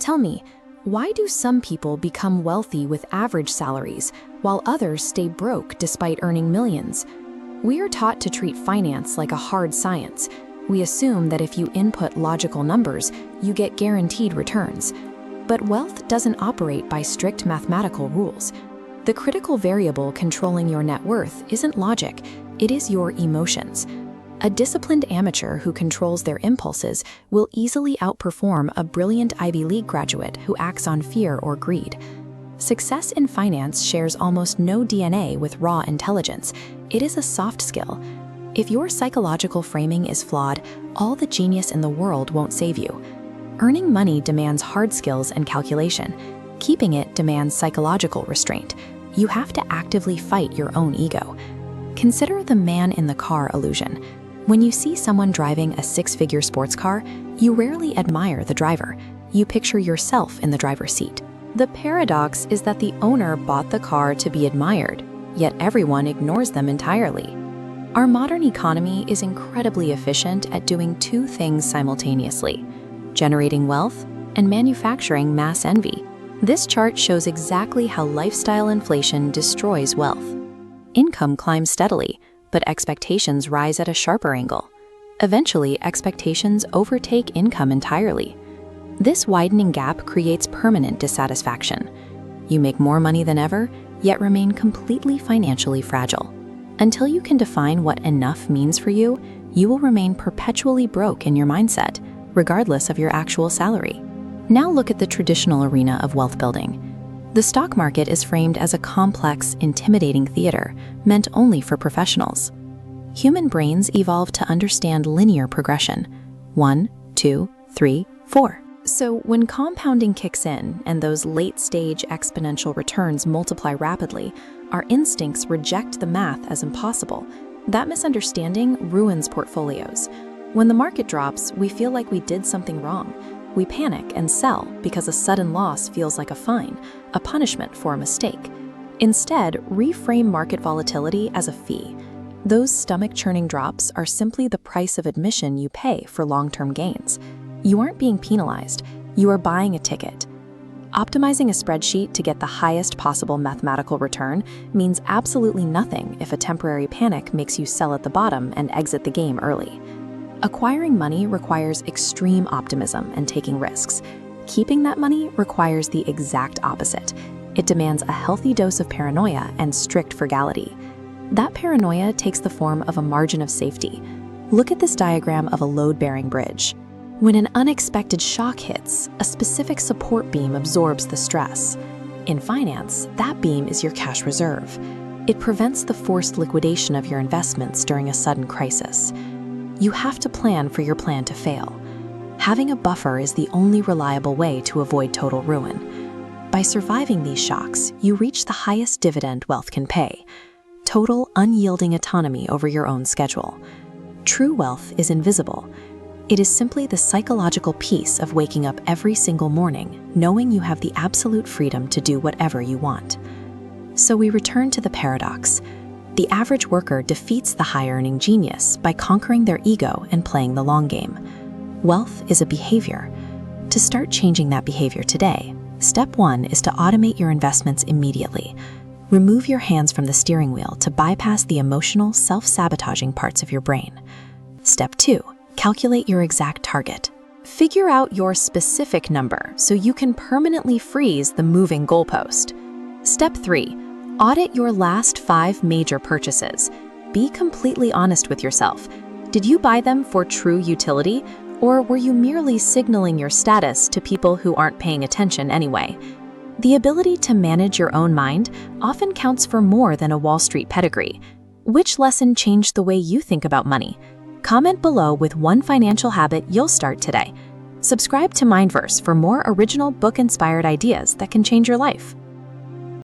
Tell me, why do some people become wealthy with average salaries, while others stay broke despite earning millions? We are taught to treat finance like a hard science. We assume that if you input logical numbers, you get guaranteed returns. But wealth doesn't operate by strict mathematical rules. The critical variable controlling your net worth isn't logic, it is your emotions. A disciplined amateur who controls their impulses will easily outperform a brilliant Ivy League graduate who acts on fear or greed. Success in finance shares almost no DNA with raw intelligence. It is a soft skill. If your psychological framing is flawed, all the genius in the world won't save you. Earning money demands hard skills and calculation. Keeping it demands psychological restraint. You have to actively fight your own ego. Consider the man in the car illusion. When you see someone driving a six-figure sports car, you rarely admire the driver. You picture yourself in the driver's seat. The paradox is that the owner bought the car to be admired, yet everyone ignores them entirely. Our modern economy is incredibly efficient at doing two things simultaneously: generating wealth and manufacturing mass envy. This chart shows exactly how lifestyle inflation destroys wealth. Income climbs steadily, but expectations rise at a sharper angle. Eventually, expectations overtake income entirely. This widening gap creates permanent dissatisfaction. You make more money than ever, yet remain completely financially fragile. Until you can define what enough means for you, you will remain perpetually broke in your mindset, regardless of your actual salary. Now look at the traditional arena of wealth building. The stock market is framed as a complex, intimidating theater meant only for professionals. Human brains evolved to understand linear progression: 1, 2, 3, 4. So when compounding kicks in and those late-stage exponential returns multiply rapidly, our instincts reject the math as impossible. That misunderstanding ruins portfolios. When the market drops, we feel like we did something wrong. We panic and sell because a sudden loss feels like a fine, a punishment for a mistake. Instead, reframe market volatility as a fee. Those stomach-churning drops are simply the price of admission you pay for long-term gains. You aren't being penalized, you are buying a ticket. Optimizing a spreadsheet to get the highest possible mathematical return means absolutely nothing if a temporary panic makes you sell at the bottom and exit the game early. Acquiring money requires extreme optimism and taking risks. Keeping that money requires the exact opposite. It demands a healthy dose of paranoia and strict frugality. That paranoia takes the form of a margin of safety. Look at this diagram of a load-bearing bridge. When an unexpected shock hits, a specific support beam absorbs the stress. In finance, that beam is your cash reserve. It prevents the forced liquidation of your investments during a sudden crisis. You have to plan for your plan to fail. Having a buffer is the only reliable way to avoid total ruin. By surviving these shocks, you reach the highest dividend wealth can pay: total, unyielding autonomy over your own schedule. True wealth is invisible. It is simply the psychological peace of waking up every single morning, knowing you have the absolute freedom to do whatever you want. So we return to the paradox. The average worker defeats the high-earning genius by conquering their ego and playing the long game. Wealth is a behavior. To start changing that behavior today, step 1 is to automate your investments immediately. Remove your hands from the steering wheel to bypass the emotional, self-sabotaging parts of your brain. Step 2, calculate your exact target. Figure out your specific number so you can permanently freeze the moving goalpost. Step 3, audit your last 5 major purchases. Be completely honest with yourself. Did you buy them for true utility, or were you merely signaling your status to people who aren't paying attention anyway? The ability to manage your own mind often counts for more than a Wall Street pedigree. Which lesson changed the way you think about money? Comment below with one financial habit you'll start today. Subscribe to Mindverse for more original book-inspired ideas that can change your life.